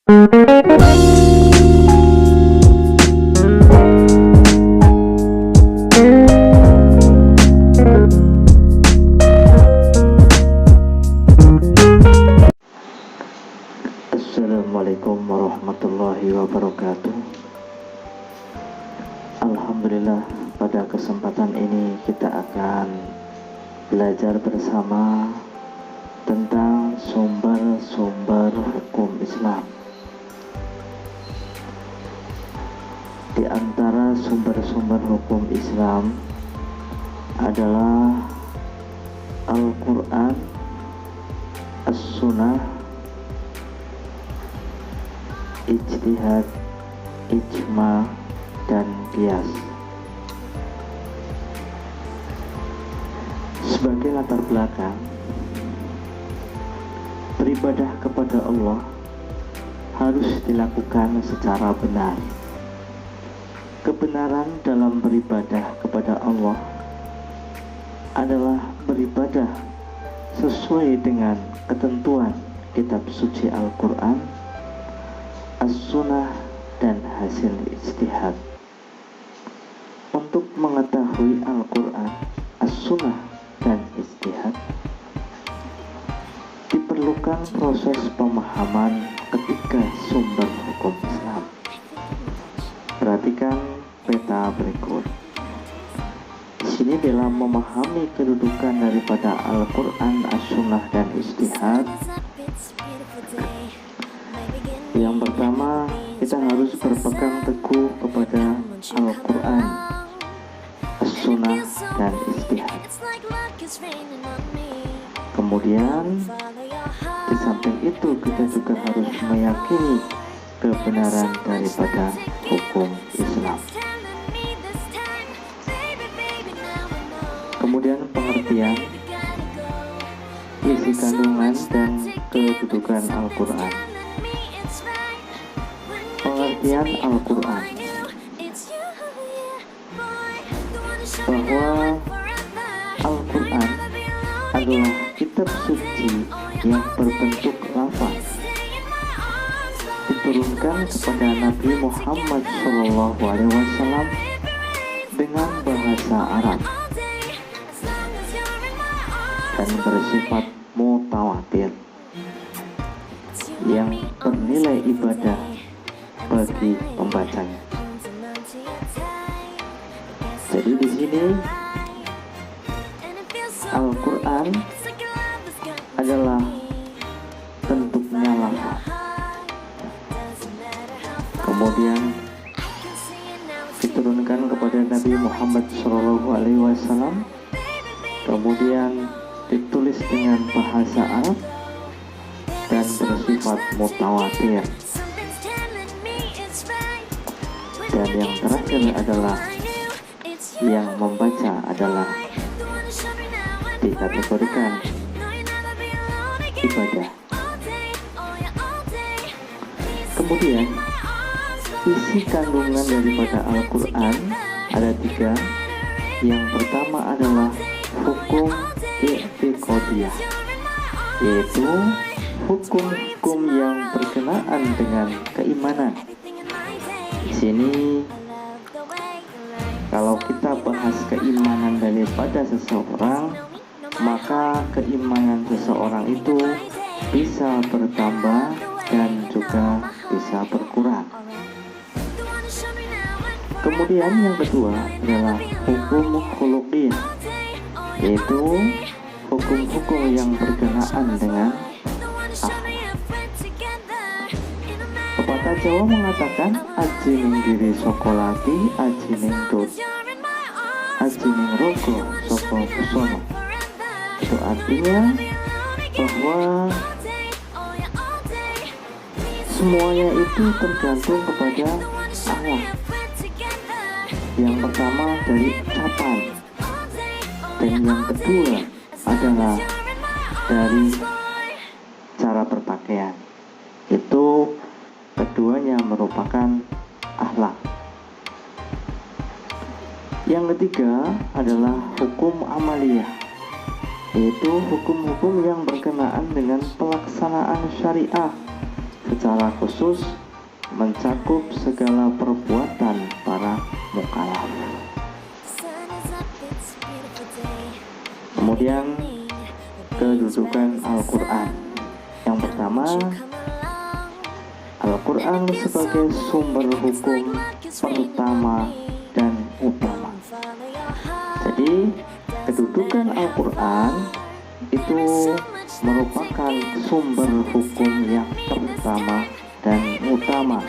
Assalamualaikum warahmatullahi wabarakatuh. Alhamdulillah, pada kesempatan ini kita akan belajar bersama tentang sumber-sumber hukum Islam. Di antara sumber-sumber hukum Islam adalah Al-Quran, As-Sunnah, ijtihad, ijma, dan qiyas. Sebagai latar belakang, beribadah kepada Allah harus dilakukan secara benar. Kebenaran dalam beribadah kepada Allah adalah beribadah sesuai dengan ketentuan kitab suci Al-Quran, As-Sunnah, dan hasil ijtihad. Untuk mengetahui Al-Quran, As-Sunnah, dan ijtihad, diperlukan proses pemahaman ketiga sumber hukum Islam. Perhatikan peta berikut. Di sini dalam memahami kedudukan daripada Al-Quran, As-Sunnah, dan ijtihad, yang pertama, kita harus berpegang teguh kepada Al-Quran, As-Sunnah, dan ijtihad. Kemudian, di samping itu kita juga harus meyakini kebenaran daripada hukum Islam. Kemudian pengertian, isi kandungan, dan kedudukan Al-Quran. Pengertian Al-Quran, bahwa Al-Quran adalah kitab suci yang berbentuk lafaz, diturunkan kepada Nabi Muhammad SAW dengan bahasa Arab dan bersifat mutawatir yang bernilai ibadah bagi pembacanya. Jadi di sini Al-Quran adalah bentuknya lafaz, kemudian diturunkan kepada Nabi Muhammad SAW, kemudian ditulis dengan bahasa Arab dan bersifat mutawatir. Dan yang terakhir adalah yang membaca adalah dikategorikan ibadah. Kemudian isi kandungan daripada Al-Quran ada tiga. Yang pertama adalah hukum i'tiqadiyah, yaitu hukum-hukum yang berkenaan dengan keimanan. Di sini kalau kita bahas keimanan daripada seseorang, maka keimanan seseorang itu bisa bertambah dan juga bisa berkurang. Kemudian yang kedua adalah hukum khuluqiyah, yaitu hukum-hukum yang berkenaan dengan akhlak. Pepatah Jawa mengatakan aji ning diri sokolati, aji ning dut, aji ning rogo soko busono. Itu artinya bahwa semuanya itu tergantung kepada Allah. Yang pertama dari ucapan, dan yang kedua adalah dari cara berpakaian. Itu keduanya merupakan akhlak. Yang ketiga adalah hukum amaliyah, yaitu hukum-hukum yang berkenaan dengan pelaksanaan syariah secara khusus mencakup segala perbuatan para mukallaf. Kemudian kedudukan Al-Quran. Yang pertama, Al-Quran sebagai sumber hukum pertama dan utama. Jadi kedudukan Al-Quran itu merupakan sumber hukum yang pertama dan utama.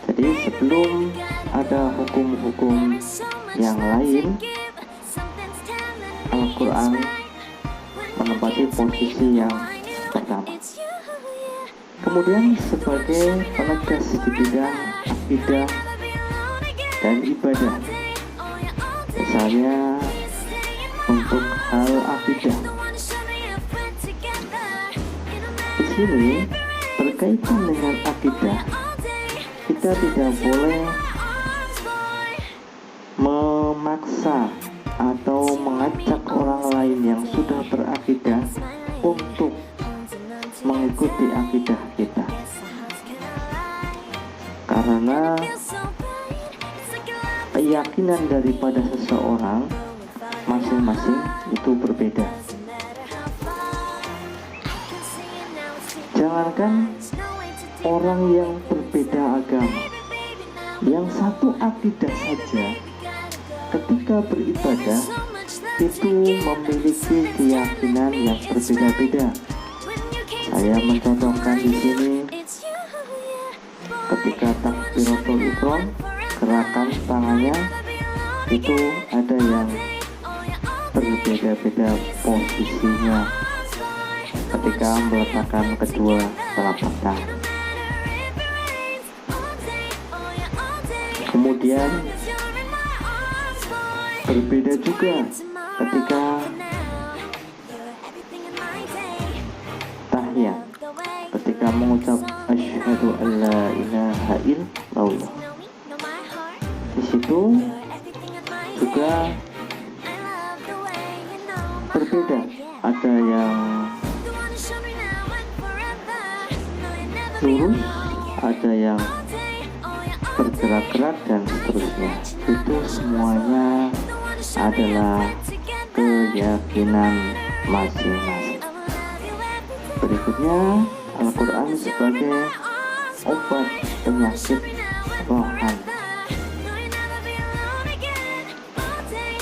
Jadi sebelum ada hukum-hukum yang lain, Al-Quran menempati posisi yang pertama. Kemudian sebagai penegas di bidang akidah dan ibadah, misalnya untuk hal akidah. Di sini berkaitan dengan akidah, kita tidak boleh memaksa atau mengajak orang lain yang sudah berakidah untuk mengikuti akidah kita, karena keyakinan daripada seseorang masing-masing itu berbeda. Jangankan orang yang berbeda agama, yang satu akidah saja ketika beribadah itu memiliki keyakinan yang berbeda-beda. Saya mencontohkan di sini, ketika takbiratul ihram, gerakan tangannya itu ada yang berbeda-beda posisinya ketika meletakkan kedua telapak tangan. Kemudian berbeda juga ketika tahiyat, ketika mengucap asyhadu alla ilaha illallah. Di situ juga berbeda, ada yang lurus, ada yang bergerak-gerak dan seterusnya. Itu semuanya adalah keyakinan masing-masing. Berikutnya, Al-Quran sebagai obat penyakit rohani.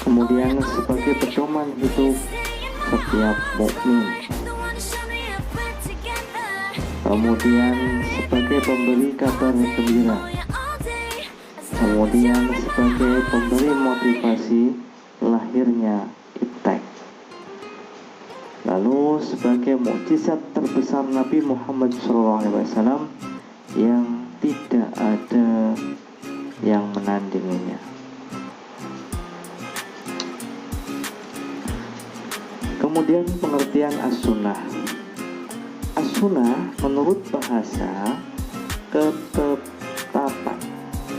Kemudian sebagai pedoman hidup setiap mukmin. Kemudian sebagai pemberi kabar gembira. Kemudian sebagai pemberi motivasi lahirnya iptek. Lalu sebagai mukjizat terbesar Nabi Muhammad SAW yang tidak ada yang menandinginya. Kemudian pengertian as-sunnah. As-sunnah menurut bahasa ketetapan,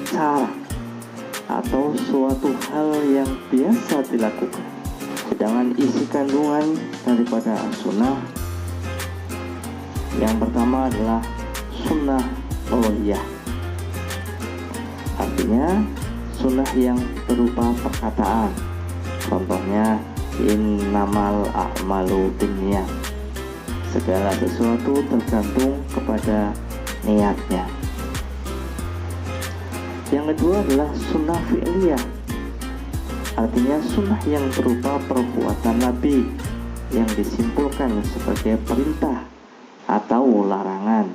cara, atau suatu hal yang biasa dilakukan. Sedangkan isi kandungan daripada as-sunnah yang pertama adalah sunnah qauliyah. Artinya sunnah yang berupa perkataan. Contohnya innamal a'malu binniyat. Segala sesuatu tergantung kepada niatnya. Yang kedua adalah sunnah fi'liyah. Artinya sunnah yang berupa perbuatan Nabi yang disimpulkan sebagai perintah atau larangan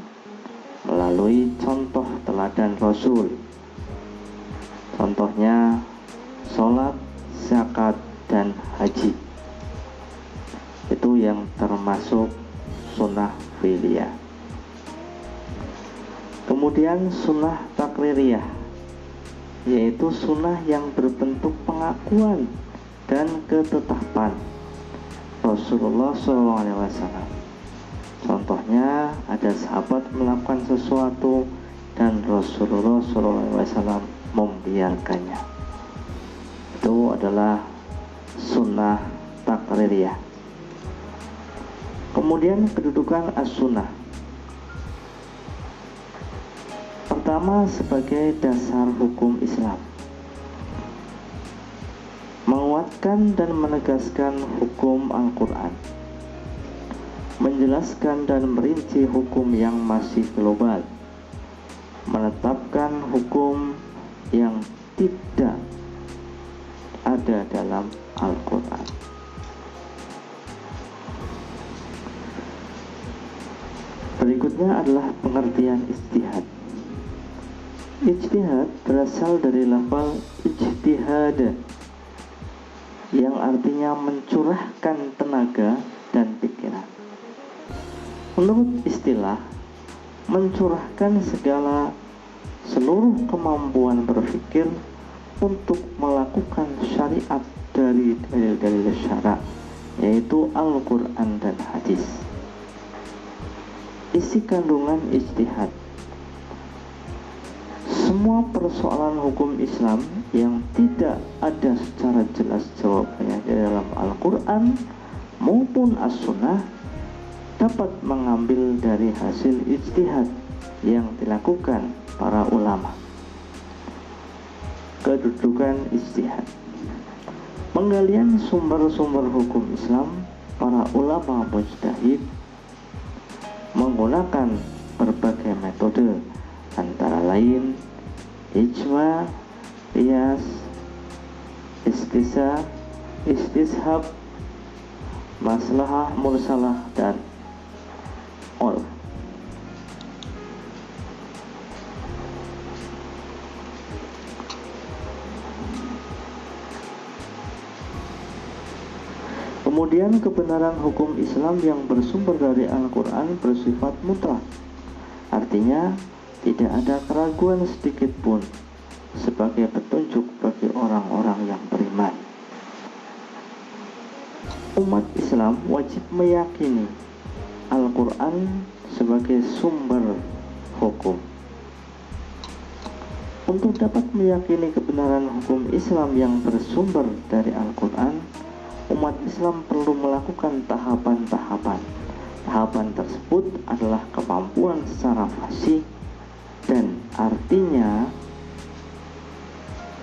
melalui contoh teladan Rasul. Contohnya sholat, zakat, dan haji. Itu yang termasuk sunnah fi'liyah. Kemudian sunnah takririyah, yaitu sunnah yang berbentuk pengakuan dan ketetapan Rasulullah SAW. Contohnya ada sahabat melakukan sesuatu dan Rasulullah SAW membiarkannya. Itu adalah sunnah takririyah. Kemudian kedudukan as-sunnah. pertama, sebagai dasar hukum Islam, menguatkan dan menegaskan hukum Al-Quran, menjelaskan dan merinci hukum yang masih global, menetapkan hukum yang tidak ada dalam Al-Quran. Berikutnya adalah pengertian ijtihad. Ijtihad berasal dari lafal ijtihad, yang artinya mencurahkan tenaga dan pikiran. Menurut istilah, mencurahkan seluruh kemampuan berpikir untuk melakukan syariat dari dalil-dalil syara', yaitu Al-Quran dan hadis. Isi kandungan ijtihad: semua persoalan hukum Islam yang tidak ada secara jelas jawabannya di dalam Al-Quran maupun As-Sunnah dapat mengambil dari hasil ijtihad yang dilakukan para ulama. Kedudukan ijtihad: penggalian sumber-sumber hukum Islam para ulama mujtahid menggunakan berbagai metode, antara lain ijma, qiyas, istisah, istishab, maslahah mursalah, dan urf. Kemudian kebenaran hukum Islam yang bersumber dari Al-Quran bersifat mutlak, artinya tidak ada keraguan sedikit pun sebagai petunjuk bagi orang-orang yang beriman. Umat Islam wajib meyakini Al-Quran sebagai sumber hukum. Untuk dapat meyakini kebenaran hukum Islam yang bersumber dari Al-Quran, umat Islam perlu melakukan tahapan-tahapan. Tahapan tersebut adalah kemampuan secara fasih dan artinya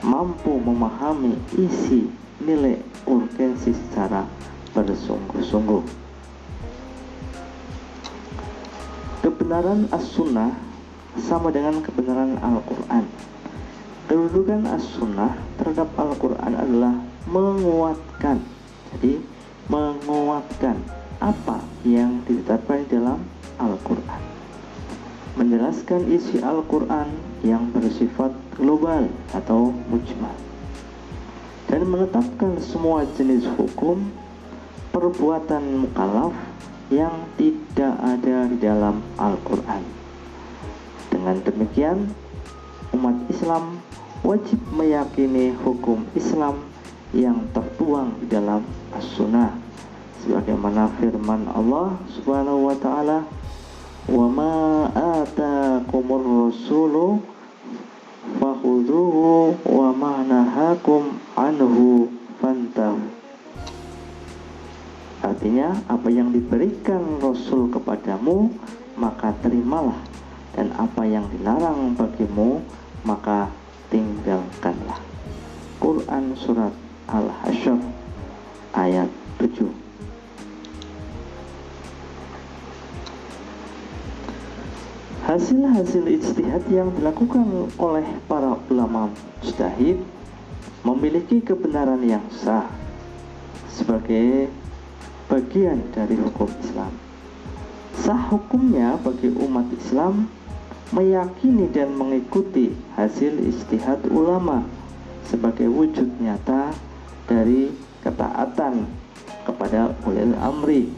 mampu memahami isi nilai urgensi secara bersungguh-sungguh. Kebenaran As-Sunnah sama dengan kebenaran Al-Quran. Kedudukan As-Sunnah terhadap Al-Quran adalah menguatkan. Jadi menguatkan apa yang ditetapkan dalam Al-Quran, menjelaskan isi Al-Quran yang bersifat global atau mujmal, dan menetapkan semua jenis hukum perbuatan mukallaf yang tidak ada di dalam Al-Quran. Dengan demikian, umat Islam wajib meyakini hukum Islam yang tertuang di dalam As-Sunnah, sebagaimana firman Allah Subhanahu wa ta'ala, "Wa ma atakumur rasulu fakhudhuhu wa ma nahakum anhu fantahu." Artinya, apa yang diberikan Rasul kepadamu maka terimalah, dan apa yang dilarang bagimu maka tinggalkanlah. Quran Surat Al-Hasyr ayat 7. Hasil-hasil ijtihad yang dilakukan oleh para ulama mujtahid memiliki kebenaran yang sah sebagai bagian dari hukum Islam. Sah hukumnya bagi umat Islam meyakini dan mengikuti hasil ijtihad ulama sebagai wujud nyata dari ketaatan kepada ulil amri.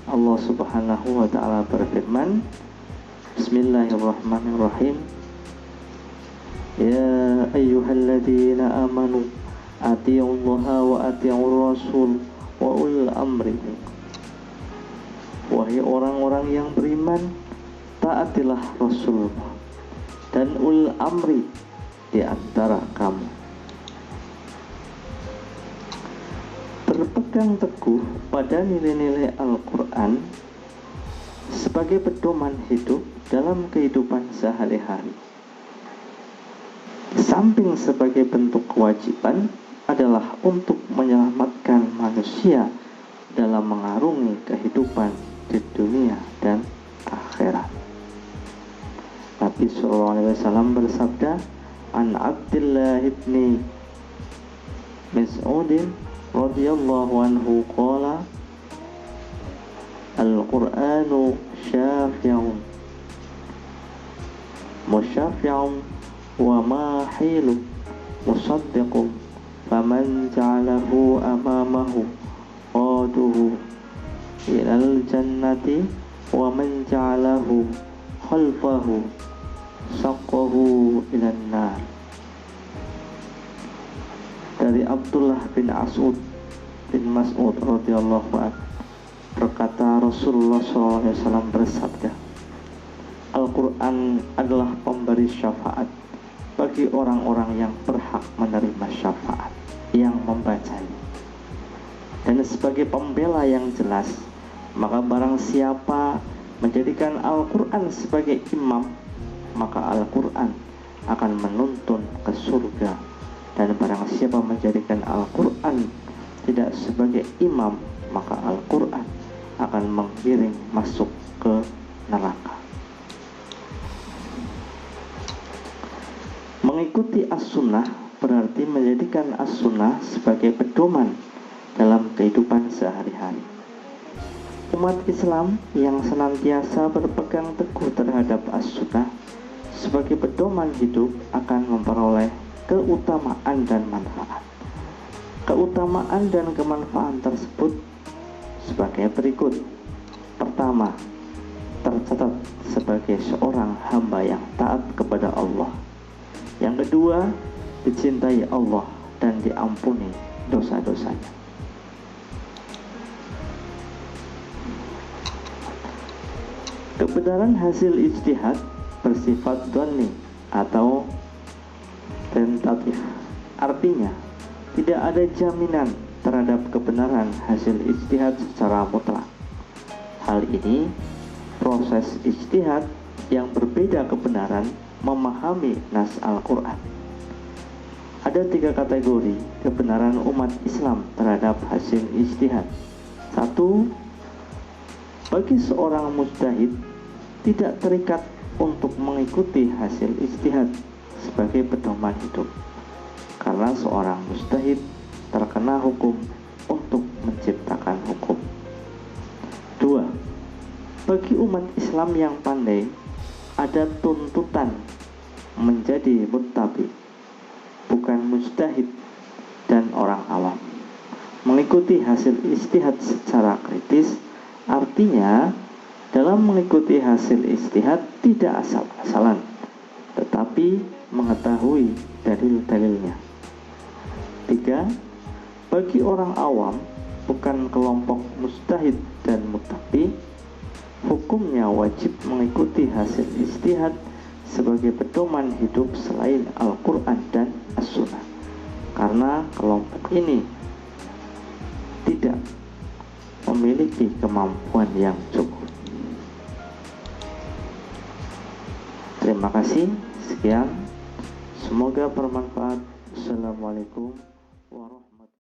Allah Subhanahu wa ta'ala berfirman, Bismillahirrahmanirrahim, Ya ayyuhalladzina amanu ati'ullaha wa ati'ur rasul wa ulil amri. Wahai orang-orang yang beriman, taatilah Rasul dan ulil amri di antara kamu. Berpegang teguh pada nilai-nilai Al-Quran sebagai pedoman hidup dalam kehidupan sehari-hari samping sebagai bentuk kewajiban adalah untuk menyelamatkan manusia dalam mengarungi kehidupan di dunia dan akhirat. Nabi SAW bersabda, An Abdillah ibni Mas'udin radhiyallahu anhu qala, Al-Qur'anu syafi'un musyafi'un wa mahilu musaddiqun faman ja'alahu amamahu qaduhu ilal jannati wa man ja'alahu khalfahu saqahu ilan nar. Dari Abdullah bin Mas'ud radhiyallahu anhu berkata, Rasulullah SAW bersabda, Al-Quran adalah pemberi syafaat bagi orang-orang yang berhak menerima syafaat yang membacanya, dan sebagai pembela yang jelas. Maka barang siapa menjadikan Al-Quran sebagai imam, maka Al-Quran akan menuntun ke surga. Dan barang siapa menjadikan Al-Quran tidak sebagai imam, maka Al-Quran akan menggiring masuk ke neraka. Mengikuti as-sunnah berarti menjadikan as-sunnah sebagai pedoman dalam kehidupan sehari-hari. Umat Islam yang senantiasa berpegang teguh terhadap as-sunnah sebagai pedoman hidup akan memperoleh keutamaan dan manfaat. Keutamaan dan kemanfaatan tersebut sebagai berikut. Pertama, tercatat sebagai seorang hamba yang taat kepada Allah. Yang kedua, dicintai Allah dan diampuni dosa-dosanya. Kebenaran hasil ijtihad bersifat dhanni atau tentatif. Artinya, tidak ada jaminan terhadap kebenaran hasil ijtihad secara mutlak. Hal ini proses ijtihad yang berbeda kebenaran memahami nas Al-Quran. Ada 3 kategori kebenaran umat Islam terhadap hasil ijtihad. 1. Bagi seorang mujtahid tidak terikat untuk mengikuti hasil ijtihad sebagai pedoman hidup, karena seorang mujtahid terkena hukum untuk menciptakan hukum. 2. Bagi umat Islam yang pandai, ada tuntutan menjadi muttabi, bukan mujtahid dan orang awam. Mengikuti hasil ijtihad secara kritis artinya dalam mengikuti hasil ijtihad tidak asal-asalan, tetapi mengetahui dalil-dalilnya. 3. Bagi orang awam, bukan kelompok mujtahid dan muttabi, hukumnya wajib mengikuti hasil ijtihad sebagai pedoman hidup selain Al-Quran dan As-Sunnah, karena kelompok ini tidak memiliki kemampuan yang cukup. Terima kasih. Sekian, semoga bermanfaat. Assalamualaikum